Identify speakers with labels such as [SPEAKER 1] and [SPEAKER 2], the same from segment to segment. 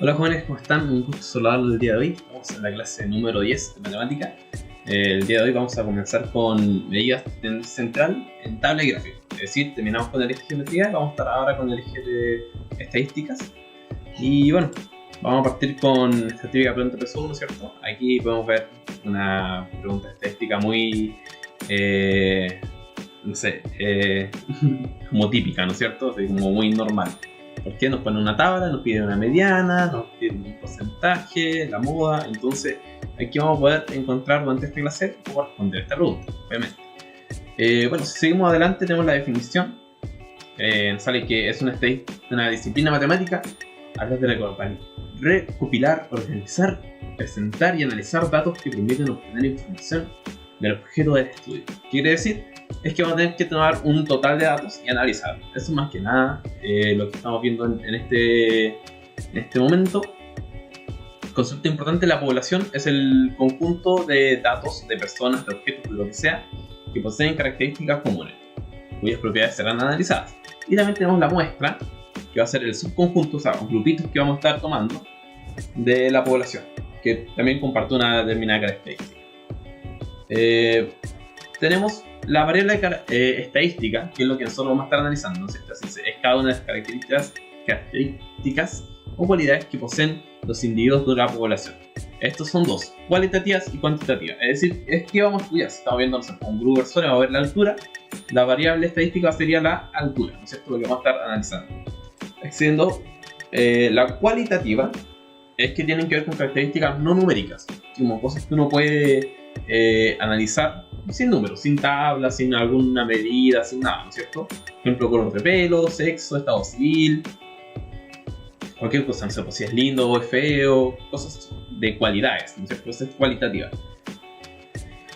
[SPEAKER 1] Hola jóvenes, ¿cómo están? Un gusto saludarlos el día de hoy. Estamos en la clase número 10 de matemática. El día de hoy vamos a comenzar con medidas de tendencia central en tabla y gráfico. Es decir, terminamos con el eje de geometría, vamos a estar ahora con el eje de estadísticas. Y bueno, vamos a partir con esta típica pregunta P1, ¿no es cierto? Aquí podemos ver una pregunta estadística muy, no sé, como típica, ¿no es cierto? Así como muy normal. Porque nos ponen una tabla, nos piden una mediana, nos piden un porcentaje, la moda. Entonces, aquí vamos a poder encontrar durante esta clase cómo responder esta pregunta, obviamente. Bueno, si seguimos adelante, tenemos la definición. Sale que es una disciplina matemática a través de recopilar, organizar, presentar y analizar datos que permiten obtener información del objeto del estudio. Quiere decir es que vamos a tener que tomar un total de datos y analizarlo. Eso más que nada lo que estamos viendo en este momento. Concepto importante de la población es el conjunto de datos de personas, de objetos, de lo que sea, que poseen características comunes, cuyas propiedades serán analizadas. Y también tenemos la muestra, que va a ser el subconjunto, o sea, los grupitos que vamos a estar tomando de la población, que también comparte una determinada característica. Tenemos la variable estadística, que es lo que nosotros vamos a estar analizando, ¿no? Es cada una de las características o cualidades que poseen los individuos de la población. Estos son dos, cualitativas y cuantitativas. Es decir, es que vamos a estudiar. Si estamos viendo, no sé, un grupo de personas, vamos a ver la altura. La variable estadística sería la altura, ¿no es cierto? Lo que vamos a estar analizando. Siendo la cualitativa, es que tienen que ver con características no numéricas, como cosas que uno puede analizar sin números, sin tablas, sin alguna medida, sin nada, ¿no es cierto? Por ejemplo, color de pelo, sexo, estado civil, cualquier cosa, no sé, pues si es lindo o es feo, cosas de cualidades, ¿no es cierto? Esa es cualitativa.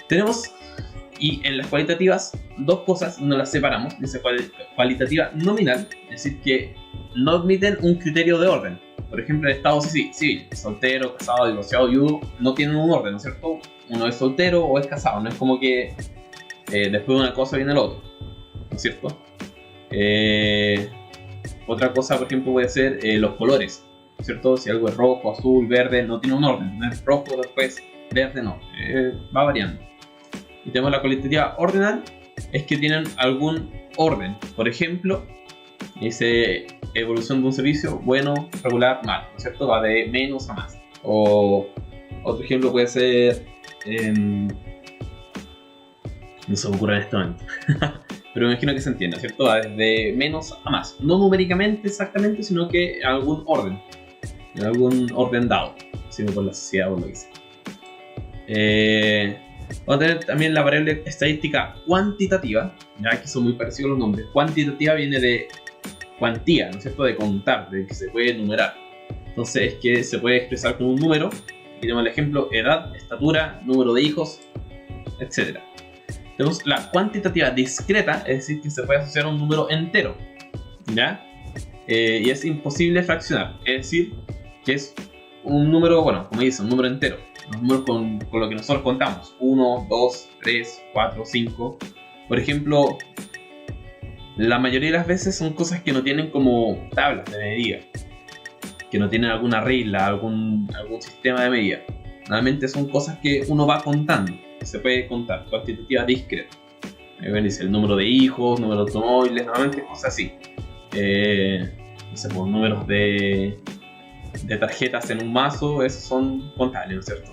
[SPEAKER 1] Tenemos, y en las cualitativas, dos cosas no las separamos. Dice cualitativa nominal, es decir, que no admiten un criterio de orden. Por ejemplo, el estado civil, soltero, casado, divorciado, viudo, no tienen un orden, ¿no es cierto? Uno es soltero o es casado, no es como que después de una cosa viene el otro, ¿no es cierto? Otra cosa, por ejemplo, puede ser los colores, ¿no es cierto? Si algo es rojo, azul, verde, no tiene un orden, no es rojo, después verde, no, va variando. Y tenemos la cualitativa ordinal, es que tienen algún orden. Por ejemplo, dice evolución de un servicio, bueno, regular, mal, ¿no es cierto? Va de menos a más. O otro ejemplo puede ser, no se me ocurre en este momento, pero me imagino que se entiende, ¿cierto? Va desde menos a más. No numéricamente exactamente, sino que en algún orden dado, sino por la sociedad o lo que sea. Vamos a tener también la variable estadística cuantitativa, ya que son muy parecidos los nombres. Cuantitativa viene de cuantía, ¿no es cierto? De contar, de que se puede enumerar. Entonces es que se puede expresar con un número. Aquí tenemos el ejemplo: edad, estatura, número de hijos, etc. Tenemos la cuantitativa discreta, es decir, que se puede asociar a un número entero, ¿ya? Y es imposible fraccionar, es decir, que es un número, bueno, como dice, un número entero. Los números con lo que nosotros contamos: 1, 2, 3, 4, 5. Por ejemplo, la mayoría de las veces son cosas que no tienen como tablas de medida, que no tienen alguna regla, algún sistema de medida. Normalmente son cosas que uno va contando, que se puede contar, cuantitativa discreta. Ahí ven, dice el número de hijos, número de automóviles, normalmente cosas así. No sé, pues números de tarjetas en un mazo, esos son contables, ¿no es cierto?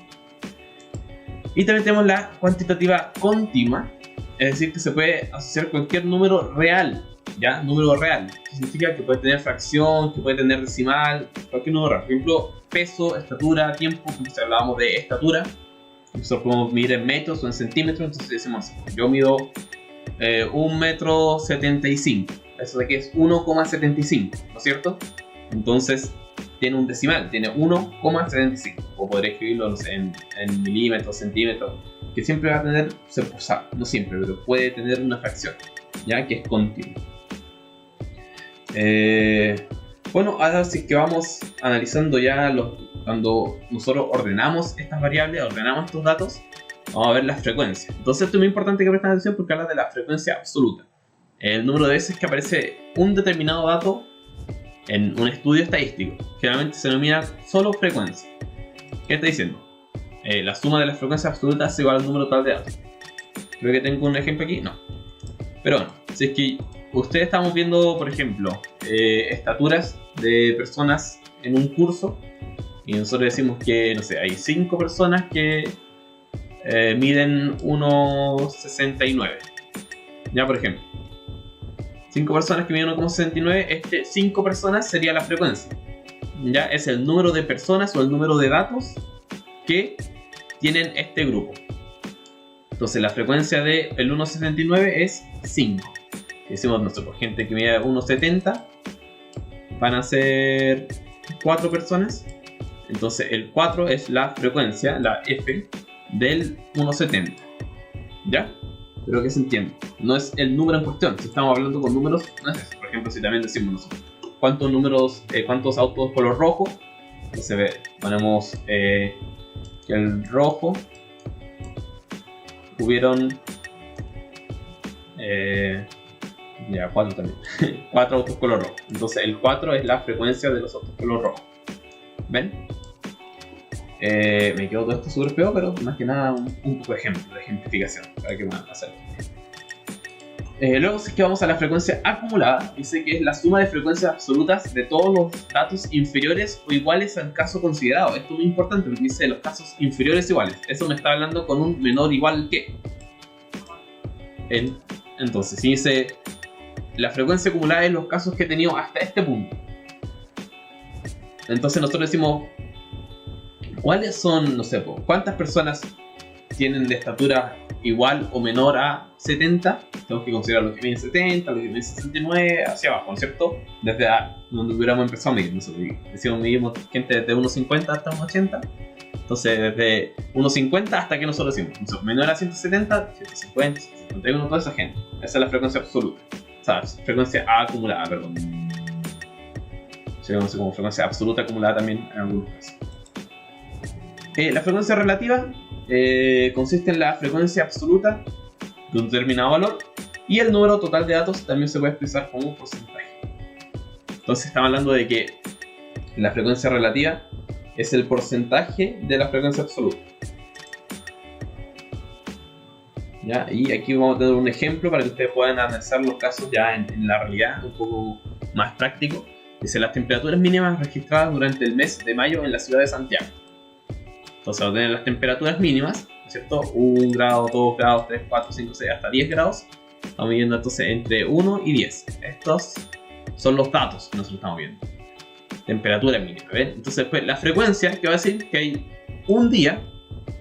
[SPEAKER 1] Y también tenemos la cuantitativa continua, es decir, que se puede asociar cualquier número real, ¿ya? Número real, que significa que puede tener fracción, que puede tener decimal, cualquier número real. Por ejemplo, peso, estatura, tiempo. Si hablábamos de estatura, nosotros podemos medir en metros o en centímetros. Entonces decimos, yo mido 1,75 m. Eso de aquí es 1,75, ¿no es cierto? Entonces tiene un decimal, tiene 1,75. O podré escribirlo, no sé, en milímetros, centímetros, que siempre va a tener, no siempre, pero puede tener una fracción, ya que es continua. Bueno, ahora sí que vamos analizando ya cuando nosotros ordenamos estas variables, ordenamos estos datos, vamos a ver las frecuencias. Entonces esto es muy importante que presten atención porque habla de la frecuencia absoluta. El número de veces que aparece un determinado dato en un estudio estadístico. Generalmente se denomina solo frecuencia. ¿Qué está diciendo? La suma de las frecuencias absolutas es igual al número total de datos. Creo que tengo un ejemplo aquí, no. Pero bueno, si es que ustedes estamos viendo, por ejemplo, estaturas de personas en un curso y nosotros decimos que, no sé, hay 5 personas que miden 1,69. Ya, por ejemplo, 5 personas que miden 1,69, 5 personas sería la frecuencia. Ya es el número de personas o el número de datos que tienen este grupo. Entonces la frecuencia del 1,79 es 5. Decimos nosotros, gente que mide 1,70 van a ser 4 personas. Entonces el 4 es la frecuencia, la F del 1,70. ¿Ya? Creo que se entiende. No es el número en cuestión. Si estamos hablando con números, no es eso. Por ejemplo, si también decimos nosotros cuántos autos color rojo, entonces ponemos que el rojo hubieron 4 también. 4 autos color rojo. Entonces el 4 es la frecuencia de los autos color rojo. ¿Ven? Me quedó todo esto súper feo, pero más que nada un poco de ejemplo, de ejemplificación para que puedan hacerlo. Luego, si es que vamos a la frecuencia acumulada, dice que es la suma de frecuencias absolutas de todos los datos inferiores o iguales al caso considerado. Esto es muy importante porque dice los casos inferiores iguales. Eso me está hablando con un menor igual que. Entonces, si dice la frecuencia acumulada es los casos que he tenido hasta este punto. Entonces nosotros decimos, ¿cuáles son, no sé, cuántas personas tienen de estatura igual o menor a 70? Tenemos que considerar los que miden 70, los que miden 69, hacia abajo, ¿no es cierto? Desde donde hubiéramos empezado a medir. Nosotros decimos, medimos gente desde 1,50 hasta 1,80. Entonces, desde 1,50 hasta que nosotros decimos, menor a 170, 150, 151, toda esa gente. Esa es la frecuencia absoluta. O sea, frecuencia acumulada, perdón. Se conoce como frecuencia absoluta acumulada también en algunos casos. La frecuencia relativa consiste en la frecuencia absoluta de un determinado valor y el número total de datos también se puede expresar como un porcentaje. Entonces estamos hablando de que la frecuencia relativa es el porcentaje de la frecuencia absoluta. ¿Ya? Y aquí vamos a tener un ejemplo para que ustedes puedan analizar los casos ya en la realidad, un poco más práctico. Dice las temperaturas mínimas registradas durante el mes de mayo en la ciudad de Santiago. Entonces vamos a tener las temperaturas mínimas, ¿cierto? 1 grado, 2 grados, 3, 4, 5, 6, hasta 10 grados. Estamos viendo entonces entre 1 y 10. Estos son los datos que nosotros estamos viendo. Temperatura mínima, ¿ven? Entonces pues, la frecuencia que va a decir que hay un día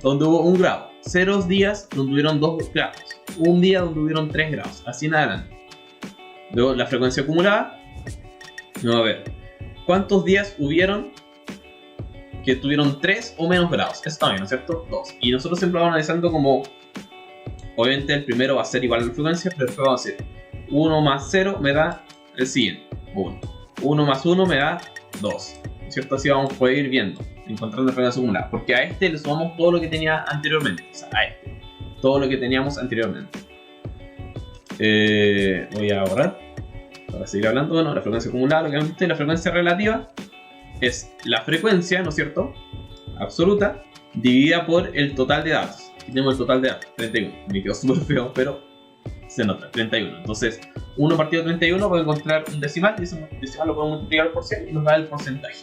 [SPEAKER 1] donde hubo 1 grado, 0 días donde hubieron 2 grados, un día donde hubieron 3 grados, así en adelante. Luego la frecuencia acumulada, vamos a ver cuántos días hubieron que tuvieron 3 o menos grados. Eso está bien, ¿no es cierto? 2. Y nosotros siempre vamos analizando como, obviamente el primero va a ser igual a la frecuencia, pero después vamos a decir 1 más 0 me da el siguiente, 1. 1 más 1 me da 2. ¿No es cierto? Así vamos a poder ir viendo, encontrando la frecuencia acumulada. Porque a este le sumamos todo lo que tenía anteriormente. O sea, a este. Todo lo que teníamos anteriormente. Voy a borrar para seguir hablando. Bueno, la frecuencia acumulada, lo que hemos visto, y la frecuencia relativa es la frecuencia, ¿no es cierto?, absoluta, dividida por el total de datos. Aquí tenemos el total de datos, 31. Me quedó súper feo, pero se nota, 31. Entonces, 1 partido de 31 puede encontrar un decimal, y ese decimal lo podemos multiplicar por 100 y nos da el porcentaje.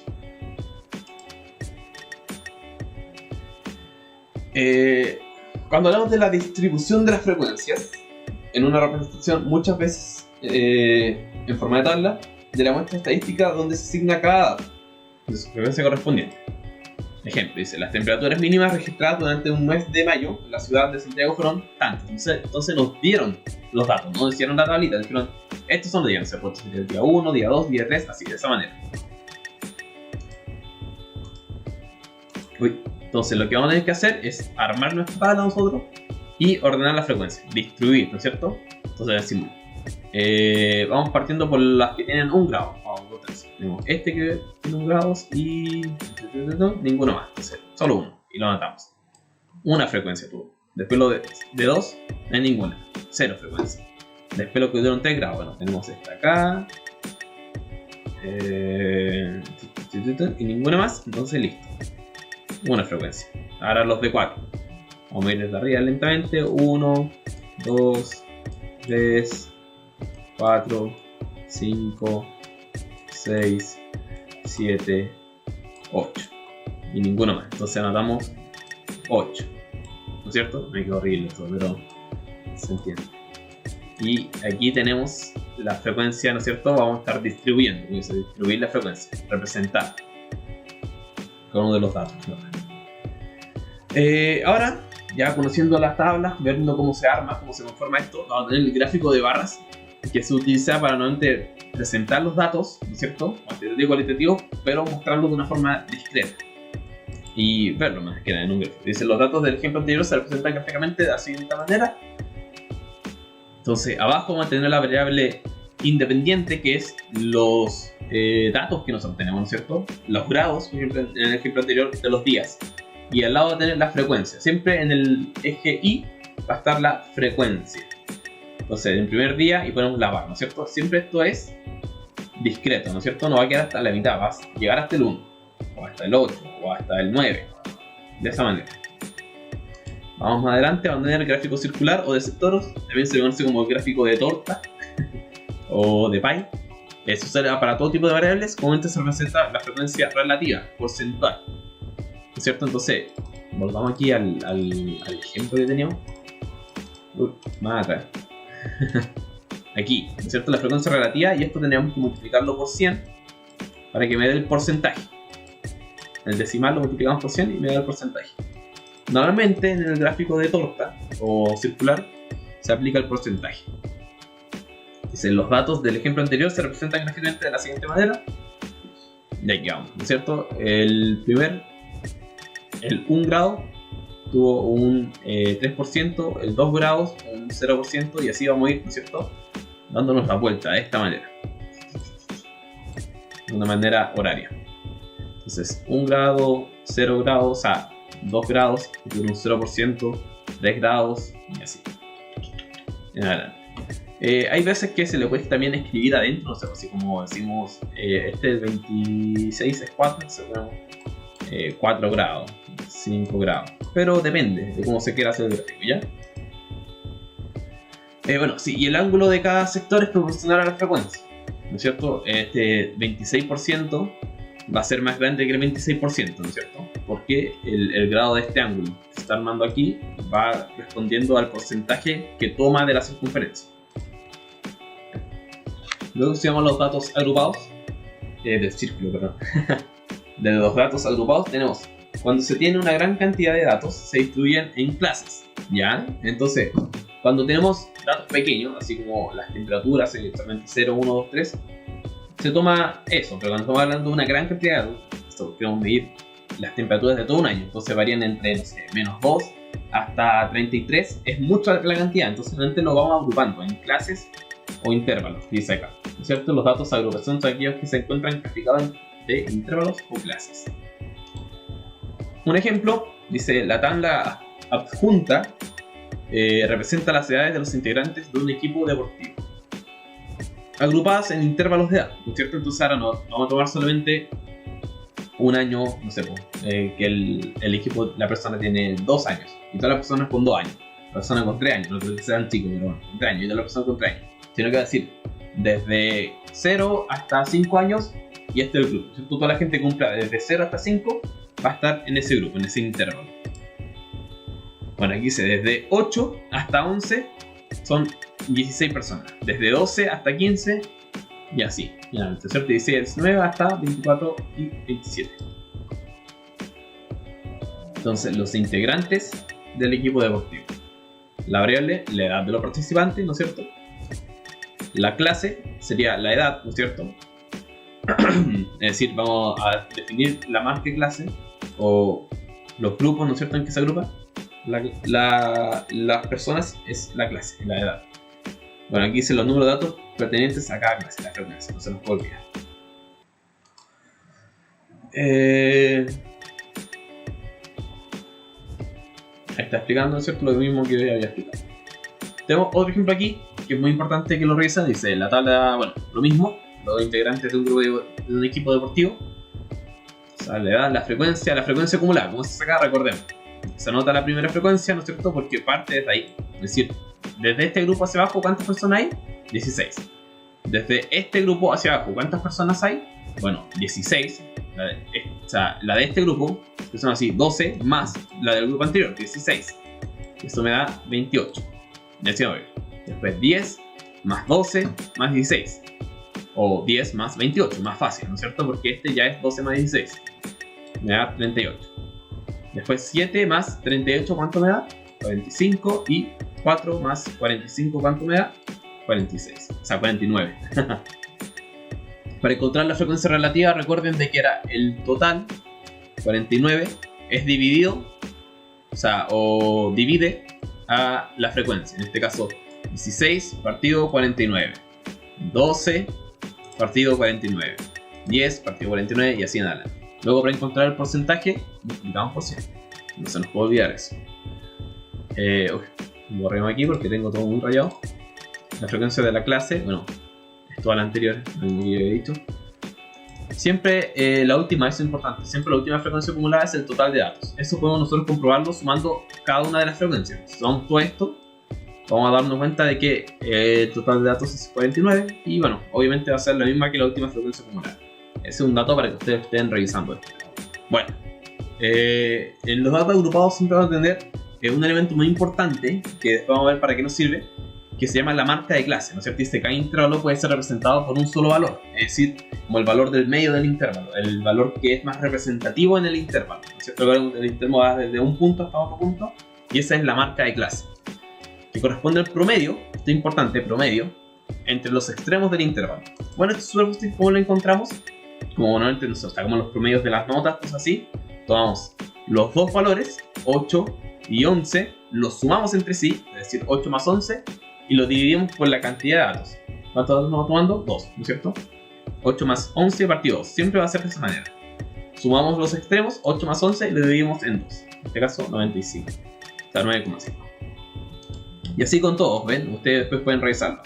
[SPEAKER 1] Cuando hablamos de la distribución de las frecuencias, en una representación muchas veces en forma de tabla, de la muestra estadística donde se asigna cada dato de su frecuencia correspondiente. Ejemplo, dice, las temperaturas mínimas registradas durante un mes de mayo en la ciudad de Santiago fueron tantas. Entonces nos dieron los datos, no hicieron la tablita, dijeron, estos son los días, se puede ser el día 1, día 2, día 3, así, de esa manera. Entonces lo que vamos a tener que hacer es armar nuestra tabla nosotros y ordenar la frecuencia, distribuir, ¿no es cierto? Entonces decimos, vamos partiendo por las que tienen 1 grado. Tenemos este que tiene 1 grado y ninguno más, entonces, solo uno, y lo anotamos. Una frecuencia tuvo. Después lo de 2, no hay ninguna, 0 frecuencia. Después lo que dieron 3 grados, bueno, tenemos esta acá, Y ninguna más, entonces listo. Una frecuencia. Ahora los de 4. Vamos a ir desde arriba lentamente. 1, 2, 3, 4, 5, 6, 7, 8. Y ninguno más. Entonces anotamos 8. ¿No es cierto? Me quedó horrible esto, pero se entiende. Y aquí tenemos la frecuencia, ¿no es cierto? Vamos a estar distribuyendo. Vamos a distribuir la frecuencia, representar con uno de los datos, ¿no? Ahora, ya conociendo las tablas, viendo cómo se arma, cómo se conforma esto, vamos a tener el gráfico de barras que se utiliza para nuevamente presentar los datos, ¿no es cierto? Cuantitativo y cualitativo, pero mostrarlo de una forma discreta y verlo más que nada en un gráfico. Dice, los datos del ejemplo anterior se representan gráficamente de la siguiente manera. Entonces, abajo vamos a tener la variable independiente, que es los datos que nosotros tenemos, ¿no es cierto? Los grados, por ejemplo, en el ejemplo anterior, de los días. Y al lado va a tener la frecuencia. Siempre en el eje Y va a estar la frecuencia. Entonces, en el primer día y ponemos la barra, ¿no es cierto? Siempre esto es discreto, ¿no es cierto? No va a quedar hasta la mitad, va a llegar hasta el 1, o hasta el 8, o hasta el 9. De esa manera. Vamos más adelante, vamos a tener el gráfico circular o de sectores. También se conoce como el gráfico de torta o de pie. Eso será para todo tipo de variables. Comúnmente se representa la frecuencia relativa, porcentual. ¿No es cierto? Entonces, volvamos aquí al ejemplo que teníamos. Más atrás. Aquí, ¿no es cierto? La frecuencia relativa, y esto teníamos que multiplicarlo por 100 para que me dé el porcentaje. El decimal lo multiplicamos por 100 y me da el porcentaje. Normalmente en el gráfico de torta o circular se aplica el porcentaje. Dice, los datos del ejemplo anterior se representan gráficamente de la siguiente manera. Y aquí vamos, ¿no es cierto? El 1 grado tuvo un 3%, el 2 grados un 0%, y así vamos a ir, ¿no es cierto? Dándonos la vuelta de esta manera. De una manera horaria. Entonces, 1 grado, 0 grados, o sea, 2 grados, tuvo un 0%, 3 grados, y así. En adelante. Hay veces que se le puede también escribir adentro, no sé, así como decimos, este 26 es 4, entonces ponemos 4 grados, 5 grados, pero depende de cómo se quiera hacer el gráfico, ¿ya? Bueno, sí, y el ángulo de cada sector es proporcional a la frecuencia, ¿no es cierto? Este 26% va a ser más grande que el 26%, ¿no es cierto? Porque el grado de este ángulo que se está armando aquí va respondiendo al porcentaje que toma de la circunferencia. Luego se llaman los datos agrupados, del círculo, perdón. De los datos agrupados tenemos, cuando se tiene una gran cantidad de datos, se distribuyen en clases, ¿ya? Entonces, cuando tenemos datos pequeños, así como las temperaturas, exactamente 0, 1, 2, 3, se toma eso, pero cuando estamos hablando de una gran cantidad de datos, queremos medir las temperaturas de todo un año, entonces varían entre, no sé, menos 2 hasta 33, es mucha la cantidad, entonces realmente lo vamos agrupando en clases o intervalos, dice acá, ¿no es cierto? Los datos agrupados son aquellos que se encuentran clasificados de intervalos o clases. Un ejemplo, dice, la tabla adjunta representa las edades de los integrantes de un equipo deportivo, agrupadas en intervalos de edad, ¿no es cierto? Entonces ahora no vamos a tomar solamente un año, no sé, que el equipo, la persona tiene 2 años, y todas las personas con 2 años, la persona con 3 años, no creo que sean chicos, pero bueno, con 3 años, y todas las personas con 3 años, sino que va a decir, desde 0 hasta 5 años, y este es el grupo, ¿cierto? Toda la gente que cumpla desde 0 hasta 5 va a estar en ese grupo, en ese intervalo. Bueno, aquí dice, desde 8 hasta 11 son 16 personas, desde 12 hasta 15 y así, finalmente, ¿cierto? 16, 19 hasta 24 y 27. Entonces, los integrantes del equipo deportivo. La variable, la edad de los participantes, ¿no es cierto? La clase sería la edad, ¿no es cierto? Es decir, vamos a definir la marca de clase o los grupos, ¿no es cierto?, en que se agrupa. Las personas es la clase, la edad. Bueno, aquí dicen los números de datos pertenecientes a cada clase, la frecuencia, no se nos puede olvidar. Ahí está explicando, ¿no es cierto?, lo mismo que había explicado. Tenemos otro ejemplo aquí que es muy importante que lo revisen. Dice la tabla, bueno, lo mismo, los integrantes de un grupo de un equipo deportivo. O sea, le dan la frecuencia acumulada. ¿Cómo se saca? Recordemos. Se anota la primera frecuencia, ¿no es cierto? Porque parte desde ahí. Es decir, desde este grupo hacia abajo, ¿cuántas personas hay? 16. Desde este grupo hacia abajo, ¿cuántas personas hay? Bueno, 16. La de este grupo, que son así, 12 más la del grupo anterior, 16. Esto me da 28. 19. Después 10 más 12 más 16. O 10 más 28, más fácil, ¿no es cierto? Porque este ya es 12 más 16. Me da 38. Después 7 más 38, ¿cuánto me da? 45. Y 4 más 45, ¿cuánto me da? 46. O sea, 49. Para encontrar la frecuencia relativa, recuerden de que era el total, 49, es dividido, o divide a la frecuencia. En este caso, 16 partido 49. 12 partido 49. 10 partido 49 y así en adelante. Luego, para encontrar el porcentaje, multiplicamos por 100. No se nos puede olvidar eso. Borremos aquí porque tengo todo muy rayado. La frecuencia de la clase, bueno, es toda la anterior, como ya he dicho. Siempre la última, eso es importante, siempre la última frecuencia acumulada es el total de datos. Eso podemos nosotros comprobarlo sumando cada una de las frecuencias. Si sumamos todo esto, vamos a darnos cuenta de que el total de datos es 49 y bueno, obviamente va a ser la misma que la última frecuencia acumulada. Ese es un dato para que ustedes estén revisando esto. Bueno, en los datos agrupados siempre van a tener un elemento muy importante que después vamos a ver para qué nos sirve, que se llama la marca de clase, ¿no es cierto? Dice que cada intervalo puede ser representado por un solo valor, es decir, como el valor del medio del intervalo, el valor que es más representativo en el intervalo, ¿no es cierto? El intervalo va desde un punto hasta otro punto y esa es la marca de clase, que corresponde al promedio, esto es importante, promedio, entre los extremos del intervalo. Bueno, esto es súper fácil, ¿cómo lo encontramos? Como normalmente nosotros sacamos los promedios de las notas, pues así, tomamos los dos valores, 8 y 11, los sumamos entre sí, es decir, 8 más 11, y lo dividimos por la cantidad de datos. ¿Cuántos datos nos va tomando? 2, ¿no es cierto? 8 más 11 partido 2. Siempre va a ser de esa manera. Sumamos los extremos, 8 más 11, y lo dividimos en 2. En este caso, 95. O sea, 9,5. Y así con todos, ¿ven? Ustedes después pueden revisarlo.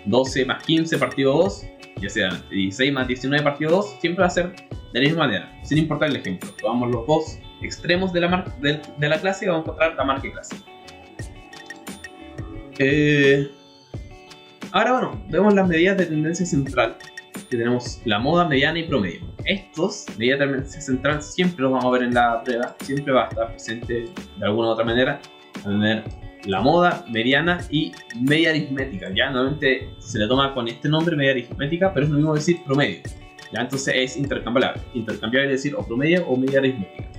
[SPEAKER 1] 12 más 15 partido 2, ya sea 16 más 19 partido 2, siempre va a ser de la misma manera, sin importar el ejemplo. Tomamos los dos extremos de la clase y vamos a encontrar la marca de clase. Ahora bueno, vemos las medidas de tendencia central, que tenemos la moda, mediana y promedio. Estos, medidas de tendencia central, siempre los vamos a ver en la prueba, siempre va a estar presente de alguna u otra manera. Va a tener la moda, mediana y media aritmética. Ya normalmente se le toma con este nombre, media aritmética, pero es lo mismo decir promedio. Ya entonces es intercambiable es decir o promedio o media aritmética.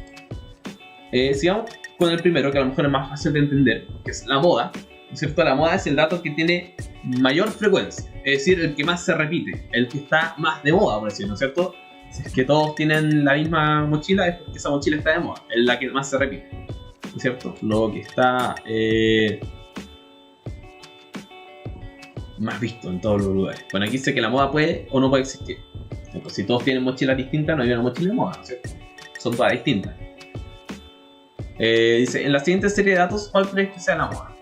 [SPEAKER 1] Sigamos con el primero, que a lo mejor es más fácil de entender, que es la moda. ¿No es cierto? La moda es el dato que tiene mayor frecuencia, es decir, el que más se repite, el que está más de moda, por decirlo, ¿no es cierto? Si es que todos tienen la misma mochila, es porque esa mochila está de moda, es la que más se repite, ¿no es cierto? Lo que está más visto en todos los lugares. Bueno, aquí dice que la moda puede o no puede existir. Entonces, si todos tienen mochilas distintas, no hay una mochila de moda, ¿no es cierto? Son todas distintas. Dice, en la siguiente serie de datos, ¿cuál crees que sea la moda?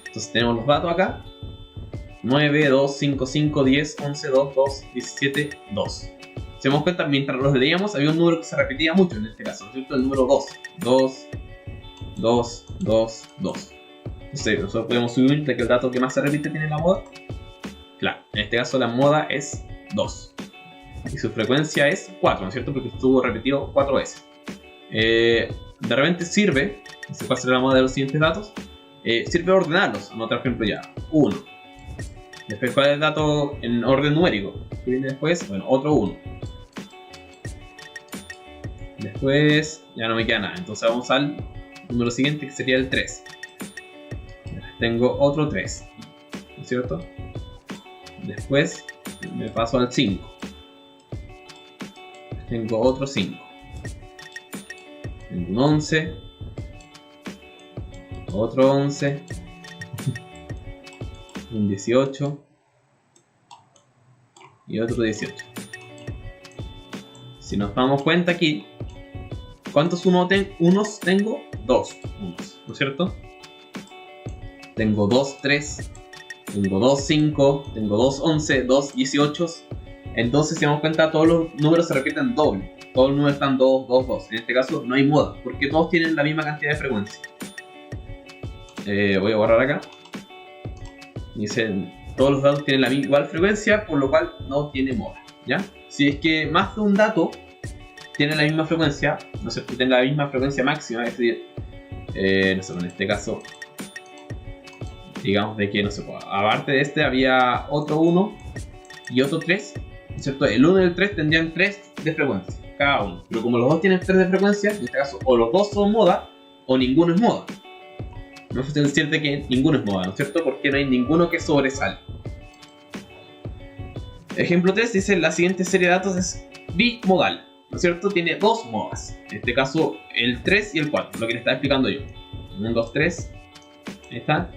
[SPEAKER 1] Entonces tenemos los datos acá: 9, 2, 5, 5, 10, 11, 2, 2, 17, 2. Si damos cuenta, mientras los leíamos, había un número que se repetía mucho en este caso, ¿no es cierto? El número 2. 2, 2, 2, 2. Entonces, nosotros podemos subir de que el dato que más se repite tiene la moda. Claro, en este caso la moda es 2. Y su frecuencia es 4, ¿no es cierto? Porque estuvo repetido 4 veces. De repente sirve, no sé cuál será la moda de los siguientes datos. Sirve ordenarlos, anotar por ejemplo ya 1. Después, ¿cuál es el dato en orden numérico? ¿Qué viene después? Bueno, otro 1. Después ya no me queda nada, entonces vamos al número siguiente, que sería el 3. Tengo otro 3, ¿no es cierto? Después me paso al 5. Tengo otro 5. Tengo un 11. Otro 11. Un 18. Y otro 18. Si nos damos cuenta aquí, ¿cuántos unos tengo? 2 unos, ¿no es cierto? Tengo 2 3. Tengo 2 5. Tengo 2 11. 2 18. Entonces, si damos cuenta, todos los números se repiten doble. Todos los números están 2, 2, 2. En este caso no hay moda, porque todos tienen la misma cantidad de frecuencia. Voy a borrar acá. Dicen, todos los datos tienen la igual frecuencia, por lo cual no tiene moda, ¿ya? Si es que más de un dato tiene la misma frecuencia, no sé, tiene la misma frecuencia máxima, es decir, no sé, en este caso, digamos de que, no sé, aparte de este había otro 1 y otro 3, ¿no es cierto? El 1 y el 3 tendrían 3 de frecuencia, cada uno. Pero como los dos tienen 3 de frecuencia, en este caso, o los dos son moda, o ninguno es moda. No se siente que ninguno es moda, ¿no es cierto? Porque no hay ninguno que sobresale. Ejemplo 3 dice, la siguiente serie de datos es bimodal, ¿no es cierto? Tiene dos modas. En este caso, el 3 y el 4, lo que le estaba explicando yo. 1, 2, 3. Ahí está.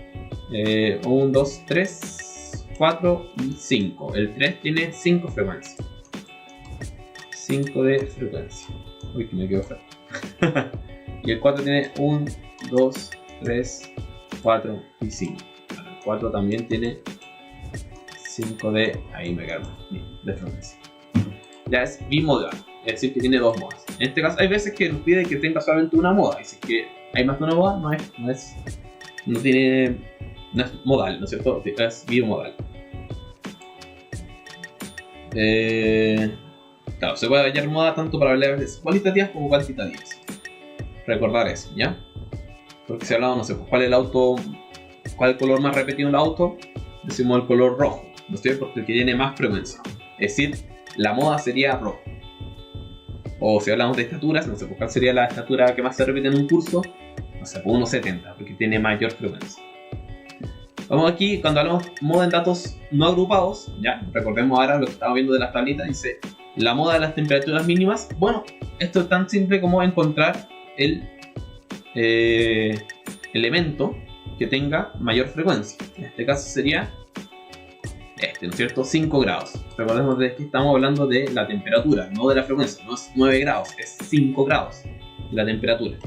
[SPEAKER 1] 1, 2, 3, 4 y 5. El 3 tiene 5 frecuencias. 5 de frecuencia. Uy, que me quedo feo. Y el 4 tiene 1, 2, 3, 4 y 5. El 4 también tiene 5 de... Ahí me quedo de frecuencia. Ya es bimodal, es decir que tiene dos modas. En este caso hay veces que nos pide que tenga solamente una moda. Y si es que hay más de una moda, no es modal, ¿no es cierto? Es bimodal. Claro, se puede hallar moda tanto para variables cualitativas como cuantitativas. Recordar eso, ¿ya? Porque si hablamos, no sé, cuál es el color más repetido en el auto, decimos el color rojo, ¿no es cierto? Porque tiene más frecuencia. Es decir, la moda sería rojo. O si hablamos de estaturas, no sé, ¿cuál sería la estatura que más se repite en un curso? No sé, 1,70, porque tiene mayor frecuencia. Vamos aquí, cuando hablamos de moda en datos no agrupados, ya, recordemos ahora lo que estamos viendo de las tablitas, dice la moda de las temperaturas mínimas. Bueno, esto es tan simple como encontrar el elemento que tenga mayor frecuencia. En este caso sería este, ¿no es cierto? 5 grados. Recordemos que estamos hablando de la temperatura, no de la frecuencia. No es 9 grados, es 5 grados la temperatura.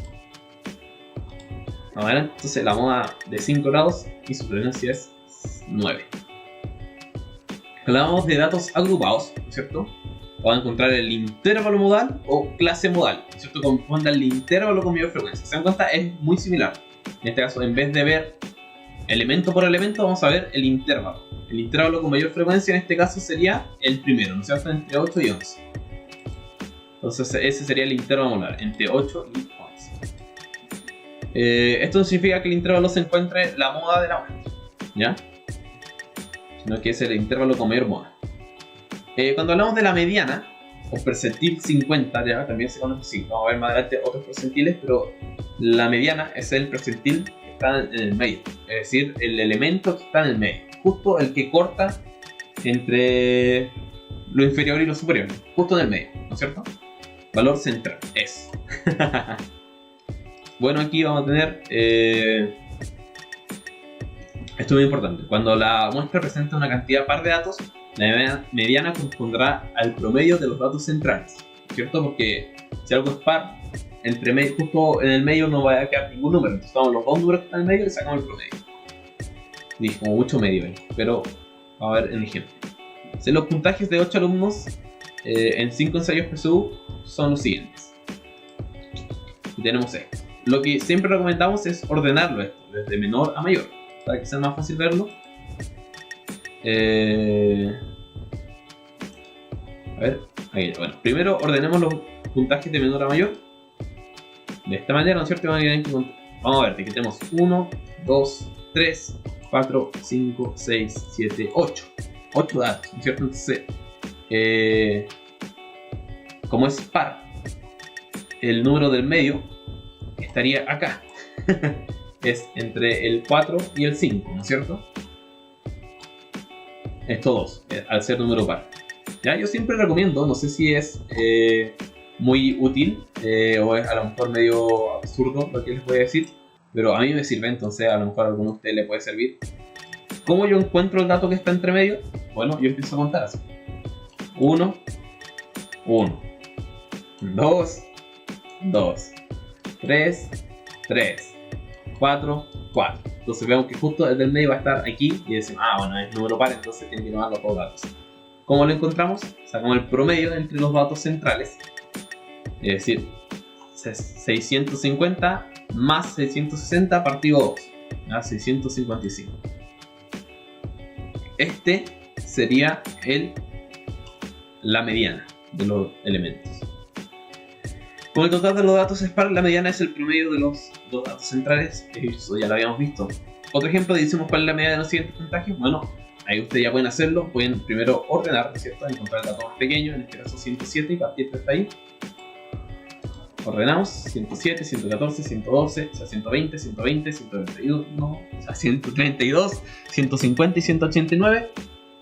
[SPEAKER 1] Ahora, entonces la moda de 5 grados y su frecuencia es 9. Hablamos de datos agrupados, ¿no es cierto? Vamos a encontrar el intervalo modal o clase modal, ¿no es cierto? Confundan el intervalo con mayor frecuencia. ¿Se dan cuenta? Es muy similar. En este caso, en vez de ver elemento por elemento, vamos a ver el intervalo. El intervalo con mayor frecuencia en este caso sería el primero, ¿no es cierto? Entre 8 y 11. Entonces ese sería el intervalo molar, entre 8 y 11. Esto no significa que el intervalo se encuentre la moda de la muestra, ¿ya? Sino que es el intervalo con mayor moda. Cuando hablamos de la mediana, o percentil 50, ya también se conoce así. Vamos a ver más adelante otros percentiles, pero la mediana es el percentil que está en el medio. Es decir, el elemento que está en el medio. Justo el que corta entre lo inferior y lo superior. Justo en el medio, ¿no es cierto? Valor central, es. Bueno, aquí vamos a tener... esto es muy importante. Cuando la muestra presenta una cantidad par de datos, la mediana correspondrá al promedio de los datos centrales, ¿cierto? Porque si algo es par, entre medio, justo en el medio no va a quedar ningún número. Entonces tomamos los dos números que están en el medio y sacamos el promedio. Dije, como mucho medio ahí, pero vamos a ver el ejemplo. Si los puntajes de 8 alumnos en 5 ensayos PSU son los siguientes. Y tenemos esto. Lo que siempre recomendamos es ordenarlo esto, desde menor a mayor, para que sea más fácil verlo. A ver, ahí, bueno, primero ordenemos los puntajes de menor a mayor. De esta manera, ¿no es cierto? Vamos a ver, aquí tenemos 1, 2, 3, 4, 5, 6, 7, 8. 8 datos, ¿no es cierto? Entonces, como es par, el número del medio estaría acá. Es entre el 4 y el 5, ¿no es cierto? Estos dos, al ser número par. ¿Ya? Yo siempre recomiendo, no sé si es muy útil o es a lo mejor medio absurdo lo que les voy a decir, pero a mí me sirve, entonces a lo mejor a alguno de ustedes le puede servir. ¿Cómo yo encuentro el dato que está entre medio? Bueno, yo empiezo a contar así. 1, 1, 2, 2, 3, 3, 4, 4. Entonces vemos que justo el del medio va a estar aquí y decimos, ah, bueno, es número par, entonces tiene que tomar los dos datos. ¿Cómo lo encontramos? Sacamos el promedio entre los datos centrales, es decir, 650 más 660 partido 2, ¿ya? 655. Este sería la mediana de los elementos. Como el total de los datos es par, la mediana es el promedio de los dos datos centrales. Eso ya lo habíamos visto. Otro ejemplo, decimos cuál es la media de los siguientes puntajes. Bueno, ahí ustedes ya pueden hacerlo. Pueden primero ordenar, ¿cierto? Encontrar el dato más pequeño, en este caso 107, y partir desde ahí. Ordenamos 107, 114, 112, o sea, 120, 120, 131, o sea, 132, 150 y 189. Acá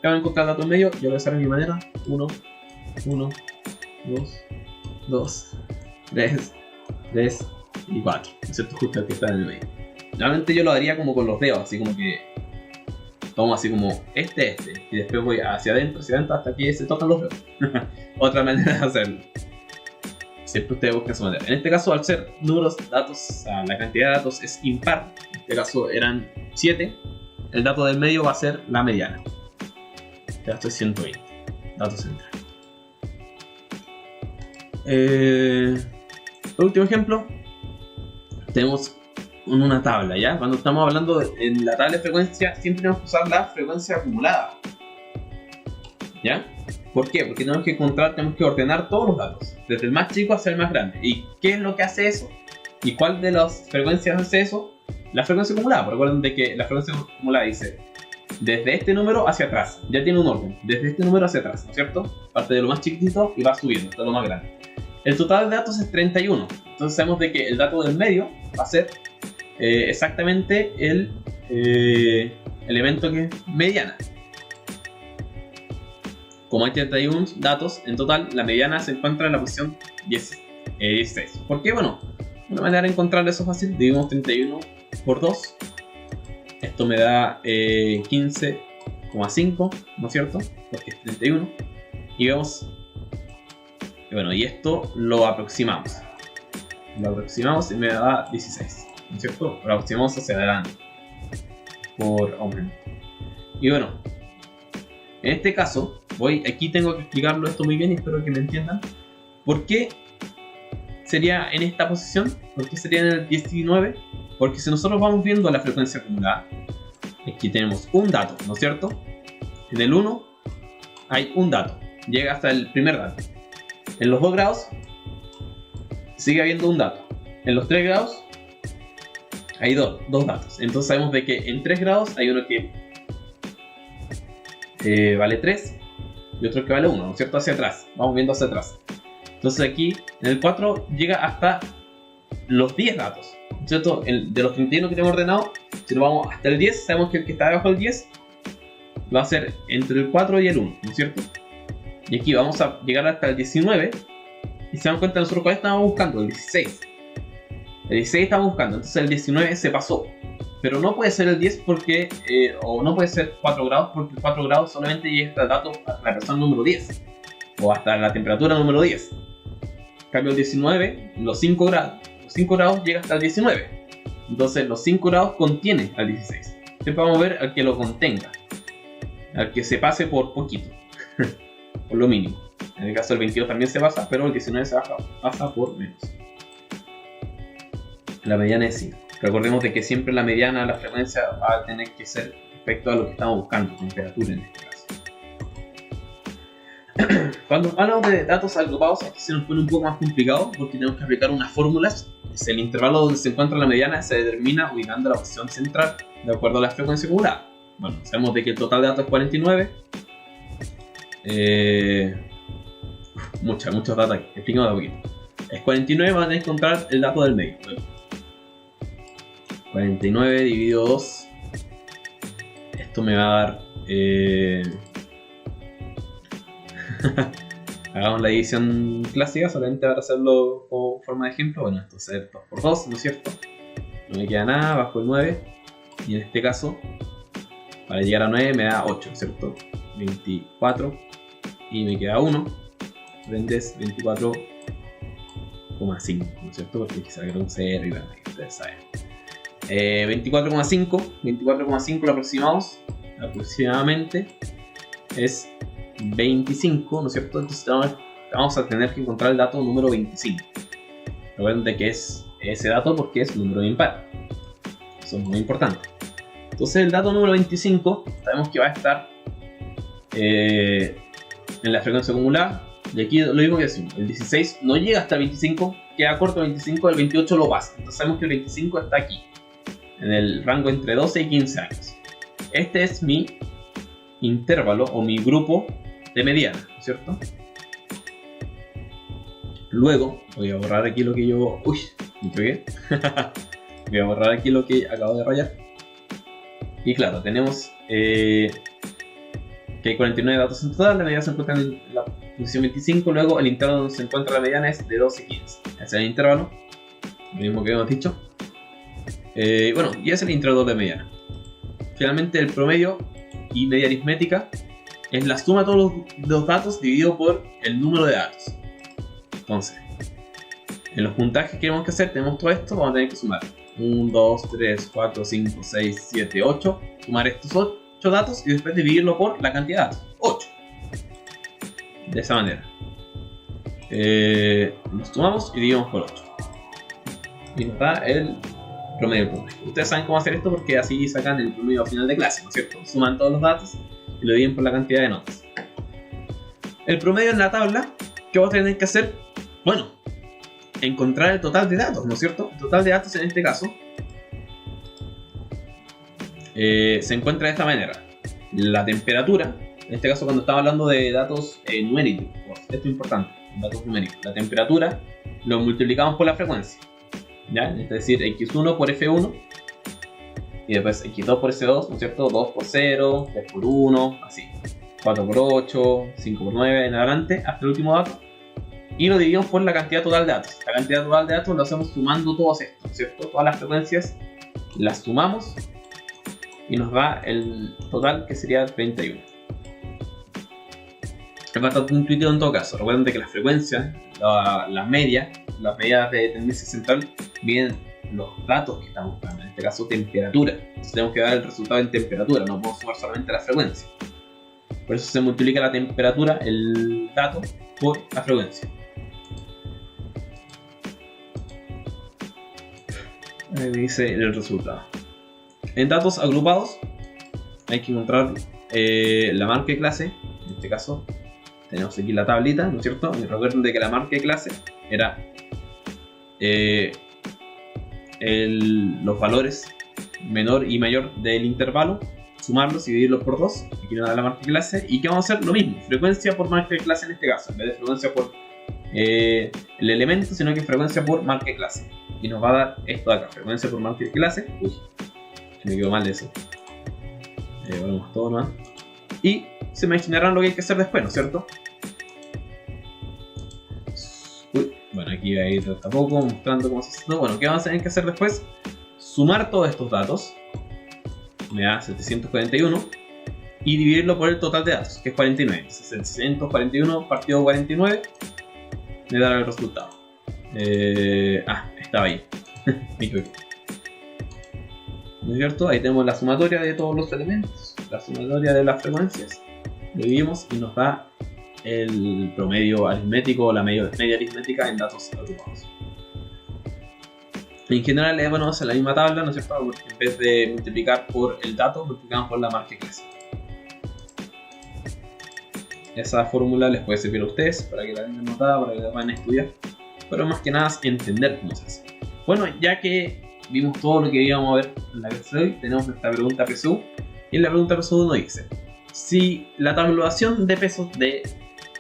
[SPEAKER 1] van a encontrar el dato en medio. Yo lo voy a hacer de mi manera. 1, 1, 2, 2, 3, 3 y 4. ¿No es cierto? Justo el que está en el medio. Normalmente yo lo haría como con los dedos, así como que tomo así como este, y después voy hacia adentro, hasta que se tocan los dedos. Otra manera de hacerlo. Siempre ustedes buscan su manera. En este caso, al ser números, datos, o sea, la cantidad de datos es impar. En este caso eran 7. El dato del medio va a ser la mediana. Ya estoy 120. Datos centrales. El último ejemplo. Tenemos una tabla, ¿ya? Cuando estamos hablando en la tabla de frecuencia, siempre tenemos que usar la frecuencia acumulada. ¿Ya? ¿Por qué? Porque tenemos que ordenar todos los datos, desde el más chico hacia el más grande. ¿Y qué es lo que hace eso? ¿Y cuál de las frecuencias hace eso? La frecuencia acumulada. Recuerden de que la frecuencia acumulada dice desde este número hacia atrás, ya tiene un orden, desde este número hacia atrás, ¿no es cierto? Parte de lo más chiquitito y va subiendo hasta lo más grande. El total de datos es 31, entonces sabemos de que el dato del medio va a ser exactamente el elemento que es mediana. Como hay 31 datos en total, la mediana se encuentra en la posición 16. ¿Por qué? Bueno, una manera de encontrar eso fácil, dividimos 31 por 2. Esto me da 15,5, ¿no es cierto? Porque es 31. Y vemos, bueno, y esto lo aproximamos. Lo aproximamos y me da 16, ¿no es cierto? Lo aproximamos hacia adelante por aumento. Y bueno, en este caso, aquí tengo que explicarlo esto muy bien y espero que me entiendan. ¿Por qué sería en esta posición? ¿Por qué sería en el 19? Porque si nosotros vamos viendo la frecuencia acumulada, aquí tenemos un dato, ¿no es cierto? En el 1 hay un dato, llega hasta el primer dato. En los 2 grados sigue habiendo un dato. En los 3 grados hay dos datos. Entonces sabemos de que en 3 grados hay uno que vale 3 y otro que vale 1, ¿no es cierto? Hacia atrás, vamos viendo hacia atrás. Entonces aquí en el 4 llega hasta los 10 datos, ¿no es cierto? De los 31 que tenemos ordenado, si nos vamos hasta el 10, sabemos que el que está debajo del 10 va a ser entre el 4 y el 1, ¿no es cierto? Y aquí vamos a llegar hasta el 19 y se dan cuenta nosotros cuál estábamos buscando, el 16. El 16 estamos buscando, entonces el 19 se pasó. Pero no puede ser el 10 porque, o no puede ser 4 grados porque el 4 grados solamente llega hasta el dato, hasta la persona número 10. O hasta la temperatura número 10. En cambio el 19, los 5 grados llega hasta el 19. Entonces los 5 grados contiene al 16. Siempre vamos a ver al que lo contenga. Al que se pase por poquito. Por lo mínimo. En el caso del 22 también se pasa, pero el 19 se pasa por menos. La mediana es 5. Recordemos de que siempre la mediana, la frecuencia va a tener que ser respecto a lo que estamos buscando, temperatura en este caso. Cuando hablamos de datos agrupados, aquí se nos pone un poco más complicado porque tenemos que aplicar unas fórmulas. Es el intervalo donde se encuentra la mediana, se determina ubicando la posición central de acuerdo a la frecuencia acumulada. Bueno, sabemos de que el total de datos es 49. Muchos datos aquí, explicamos de a poquito. Es 49, van a encontrar el dato del medio. Bueno, 49 dividido 2. Esto me va a dar. Hagamos la división clásica, solamente para hacerlo como forma de ejemplo. Bueno, esto es 2 por 2, ¿no es cierto? No me queda nada, bajo el 9. Y en este caso, para llegar a 9 me da 8, ¿cierto? 24. Y me queda 1. Vendes 24,5, ¿no es cierto? Porque quizá que era un 0 y bueno, ustedes saben. 24,5 lo aproximamos. Aproximadamente es 25, ¿no es cierto? Entonces vamos a tener que encontrar el dato número 25. Recuerden de que es ese dato porque es número impar. Eso es muy importante. Entonces el dato número 25 sabemos que va a estar en la frecuencia acumulada. Y aquí lo mismo que decimos, el 16 no llega hasta el 25, queda corto el 25, el 28 lo pasa. Entonces sabemos que el 25 está aquí, en el rango entre 12 y 15 años. Este es mi intervalo o mi grupo de mediana, ¿no es cierto? Luego voy a borrar aquí lo que yo... Uy, me pegué. Voy a borrar aquí lo que acabo de rayar. Y claro, tenemos que hay 49 datos en total. La mediana se encuentra en la posición 25. Luego el intervalo donde se encuentra la mediana es de 12 y 15. Ese es el intervalo, lo mismo que hemos dicho. Bueno, y ese es el intervalo de mediana. Finalmente el promedio y media aritmética es la suma de todos los datos dividido por el número de datos. Entonces, en los puntajes que tenemos que hacer, tenemos todo esto, vamos a tener que sumar 1, 2, 3, 4, 5, 6, 7, 8. Sumar estos 8 datos y después dividirlo por la cantidad de datos, 8. De esa manera. Los sumamos y dividimos por 8. Y nos da el promedio del puntaje. Ustedes saben cómo hacer esto porque así sacan el promedio final de clase, ¿no es cierto? Suman todos los datos y lo dividen por la cantidad de notas. El promedio en la tabla, ¿qué vamos a tener que hacer? Bueno, encontrar el total de datos, ¿no es cierto? El total de datos en este caso se encuentra de esta manera. La temperatura, en este caso cuando estamos hablando de datos numéricos, esto es importante, datos numéricos. La temperatura lo multiplicamos por la frecuencia, ¿ya? Es decir, x1 por f1 y después x2 por s2, ¿no es cierto? 2 por 0, 3 por 1, así, 4 por 8, 5 por 9 en adelante hasta el último dato. Y lo dividimos por la cantidad total de datos. La cantidad total de datos lo hacemos sumando todos estos, ¿no es cierto? Todas las frecuencias las sumamos y nos da el total, que sería 31. Es bastante intuitivo en todo caso. Recuerden que las frecuencias, las medias de tendencia central, vienen los datos que estamos buscando. En este caso, temperatura. Entonces tenemos que dar el resultado en temperatura, no podemos sumar solamente la frecuencia. Por eso se multiplica la temperatura, el dato, por la frecuencia. Ahí dice el resultado. En datos agrupados hay que encontrar la marca de clase. En este caso tenemos aquí la tablita, ¿no es cierto? Y recuerden de que la marca de clase era los valores menor y mayor del intervalo, sumarlos y dividirlos por 2. Aquí nos da la marca de clase. ¿Y qué vamos a hacer? Lo mismo, frecuencia por marca de clase en este caso, en vez de frecuencia por el elemento, sino que frecuencia por marca de clase. Y nos va a dar esto de acá, frecuencia por marca de clase. Uy, me quedó mal eso. Volvemos todo más. Y se imaginarán lo que hay que hacer después, ¿no es cierto? Uy, bueno, aquí voy a ir tampoco mostrando cómo se hace. Bueno, ¿qué vamos a tener que hacer después? Sumar todos estos datos. Me da 741. Y dividirlo por el total de datos, que es 49. 741 partido 49 me dará el resultado. Estaba ahí. ¿No es cierto? Ahí tenemos la sumatoria de todos los elementos, la sumatoria de las frecuencias. Lo dividimos y nos da el promedio aritmético o la media aritmética en datos agrupados. En general, bueno, es la misma tabla, ¿no es cierto? Porque en vez de multiplicar por el dato, multiplicamos por la marca de clase. Esa fórmula les puede servir a ustedes para que la tengan anotada, para que la vayan a estudiar. Pero más que nada es entender cómo se hace. Bueno, ya que vimos todo lo que íbamos a ver en la clase de hoy, tenemos esta pregunta PSU. Y en la pregunta PSU nos dice: si la tabulación de pesos de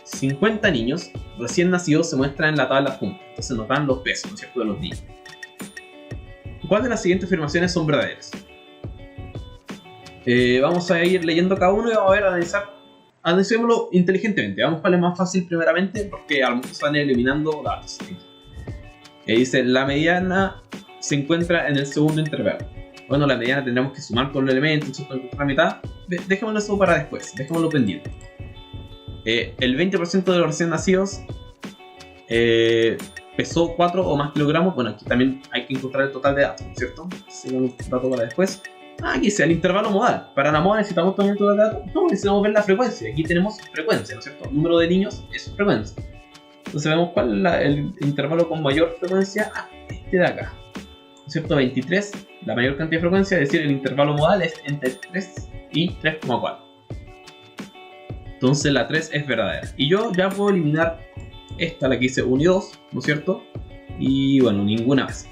[SPEAKER 1] 50 niños recién nacidos se muestra en la tabla adjunta, entonces nos dan los pesos, ¿no es cierto?, de los niños, ¿cuál de las siguientes afirmaciones son verdaderas? Vamos a ir leyendo cada uno y vamos a ver, analicémoslo inteligentemente. Vamos para el más fácil primeramente, porque a lo mejor se van eliminando datos. Dice: la mediana se encuentra en el segundo intervalo. Bueno, la mediana tendremos que sumar todos los elementos, encontrar la mitad. Dejémoslo eso para después, dejémoslo pendiente. El 20% de los recién nacidos pesó 4 o más kilogramos. Bueno, aquí también hay que encontrar el total de datos, ¿cierto? Sigamos un dato para después. aquí sea el intervalo modal. Para la moda necesitamos también todo el dato. No, necesitamos ver la frecuencia. Aquí tenemos frecuencia, ¿no es cierto? Número de niños es frecuencia. Entonces vemos cuál es el intervalo con mayor frecuencia. Este de acá, ¿no es cierto? 23, la mayor cantidad de frecuencia, es decir, el intervalo modal es entre 3 y 3,4. Entonces la 3 es verdadera. Y yo ya puedo eliminar esta, la que dice 1 y 2, ¿no es cierto? Y bueno, ninguna más.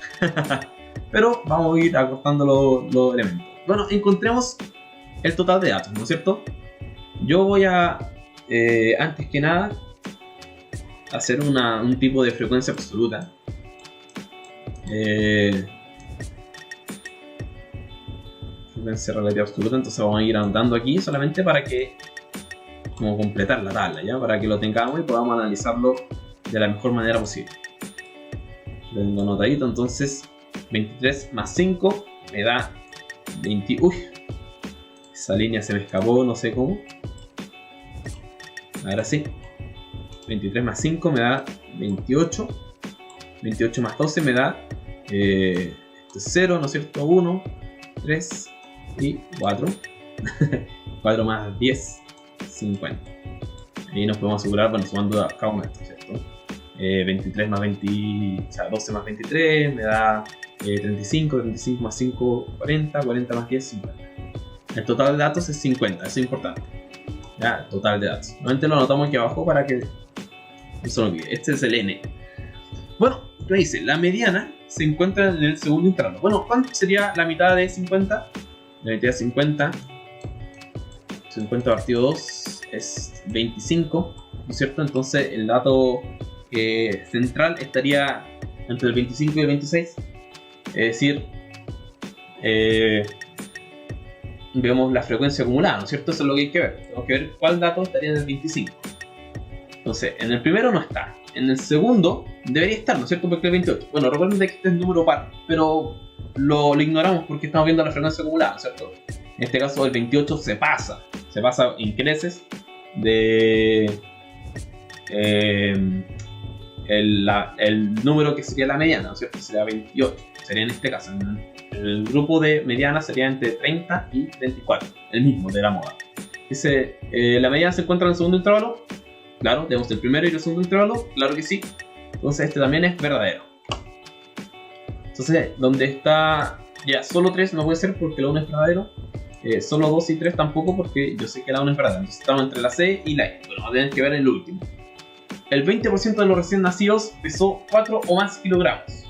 [SPEAKER 1] Pero vamos a ir acortando los elementos. Bueno, encontremos el total de datos, ¿no es cierto? Yo voy a, antes que nada, hacer un tipo de frecuencia absoluta. Frecuencia relativa absoluta, entonces vamos a ir anotando aquí solamente para que, como completar la tabla, ¿ya? Para que lo tengamos y podamos analizarlo de la mejor manera posible. Lo tengo anotadito, entonces 23 más 5 me da 20. Uy, esa línea se me escapó, no sé cómo. Ahora sí. 23 más 5 me da 28. 28 más 12 me da 0, ¿no es cierto? 1, 3 y 4. 4 más 10, 50. Ahí nos podemos asegurar, bueno, sumando a cada momento, ¿cierto? 23 más 20, o sea, 12 más 23 me da 35, 35 más 5, 40, 40 más 10, 50. El total de datos es 50, eso es importante. Ya, el total de datos. Nuevamente lo anotamos aquí abajo para que no se lo olvide. Este es el N. Bueno, me dice, la mediana se encuentra en el segundo intervalo. Bueno, ¿cuánto sería la mitad de 50? La mitad de 50 partido 2 es 25, ¿no es cierto? Entonces el dato central estaría entre el 25 y el 26. Es decir, vemos la frecuencia acumulada, ¿no es cierto? Eso es lo que hay que ver. Tenemos que ver cuál dato estaría en el 25. Entonces, en el primero no está. En el segundo debería estar, ¿no es cierto? Porque el 28. Bueno, recuerden que este es número par, pero lo ignoramos porque estamos viendo la frecuencia acumulada, ¿no es cierto? En este caso el 28 se pasa en creces de el número que sería la mediana, ¿no es cierto? Sería 28, sería en este caso. El grupo de mediana sería entre 30 y 24, el mismo de la moda. Dice, la mediana se encuentra en el segundo intervalo. Claro, tenemos el primero y el segundo intervalo, claro que sí. Entonces este también es verdadero. Entonces, donde está ya solo 3 no puede ser porque la 1 es verdadero. Solo 2 y 3 tampoco porque yo sé que la 1 es verdadera. Entonces estamos entre la C y la E. Bueno, vamos a tener que ver el último. El 20% de los recién nacidos pesó 4 o más kilogramos.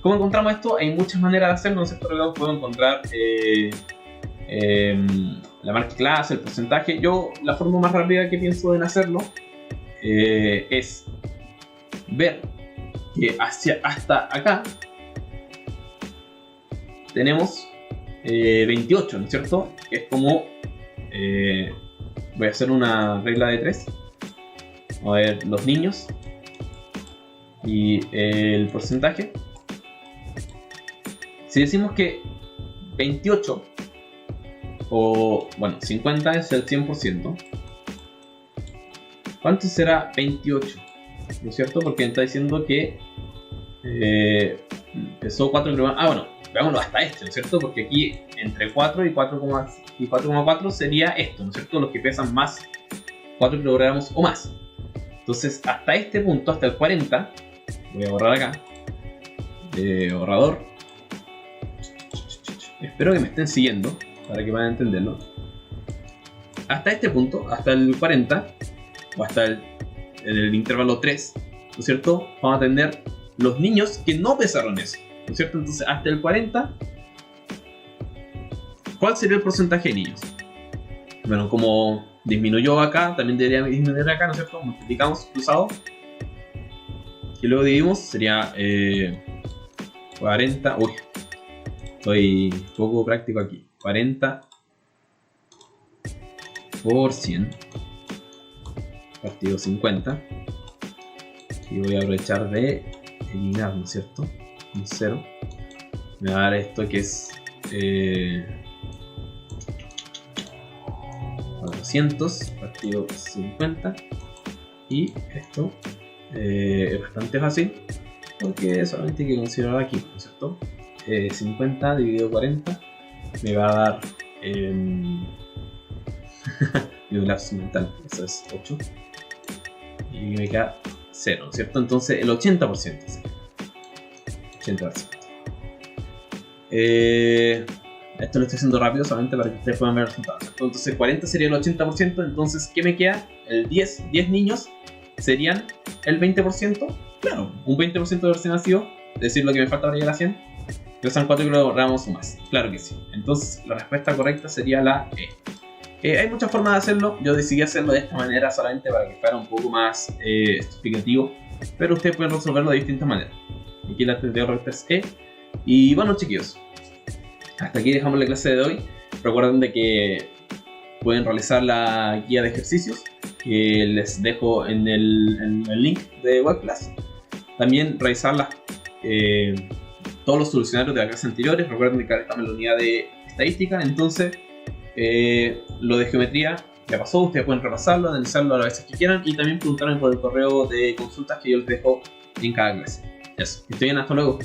[SPEAKER 1] ¿Cómo encontramos esto? Hay muchas maneras de hacerlo, ¿no es cierto? Podemos encontrar la marca clase, el porcentaje. Yo, la forma más rápida que pienso en hacerlo es ver que hasta acá tenemos 28, ¿no es cierto? Es como voy a hacer una regla de 3. Vamos a ver los niños y el porcentaje. Si decimos que 28 o bueno 50 es el 100%, ¿cuánto será 28? ¿No es cierto? Porque me está diciendo que pesó 4 kilogramos. Ah, bueno, veámoslo hasta este, ¿no es cierto? Porque aquí entre 4 y 4,4 sería esto, ¿no es cierto? Los que pesan más 4 kilogramos o más. Entonces, hasta este punto, hasta el 40, voy a borrar acá, borrador. Espero que me estén siguiendo para que puedan entenderlo. Hasta este punto, hasta el 40, o hasta el intervalo 3, ¿no es cierto? Vamos a tener los niños que no pesaron eso, ¿no es cierto? Entonces, hasta el 40, ¿cuál sería el porcentaje de niños? Bueno, como disminuyó acá, también debería disminuir acá, ¿no es cierto? Multiplicamos cruzado y luego dividimos, sería 40. Uy, estoy poco práctico aquí. 40 por 100 partido 50. Y voy a aprovechar de eliminar, ¿no es cierto? Un 0. Me va a dar esto que es 400 partido 50. Y esto es bastante fácil porque solamente hay que considerar aquí, ¿no es cierto? 50 dividido 40 me va a dar y un lapso mental, eso es 8 y me queda 0, ¿cierto? Entonces el 80%. 80%. Esto lo estoy haciendo rápido solamente para que ustedes puedan ver el resultado, ¿cierto? Entonces 40 sería el 80%, entonces ¿qué me queda? El 10 niños serían el 20%. Claro, un 20% de recién nacido, es decir, lo que me falta para llegar a 100, pesan 4 kilogramos o más. Claro que sí. Entonces la respuesta correcta sería la E. Hay muchas formas de hacerlo, yo decidí hacerlo de esta manera solamente para que fuera un poco más explicativo, pero ustedes pueden resolverlo de distintas maneras. Aquí la alternativa correcta es E. Y bueno, chiquillos, hasta aquí dejamos la clase de hoy. Recuerden de que pueden realizar la guía de ejercicios que les dejo en el link de Webclass. También revisar todos los solucionarios de las clases anteriores. Recuerden que estamos en la unidad de estadística, entonces lo de geometría ya pasó, ustedes pueden repasarlo, analizarlo a las veces que quieran y también preguntarme por el correo de consultas que yo les dejo en cada clase. Eso, que estén bien, hasta luego.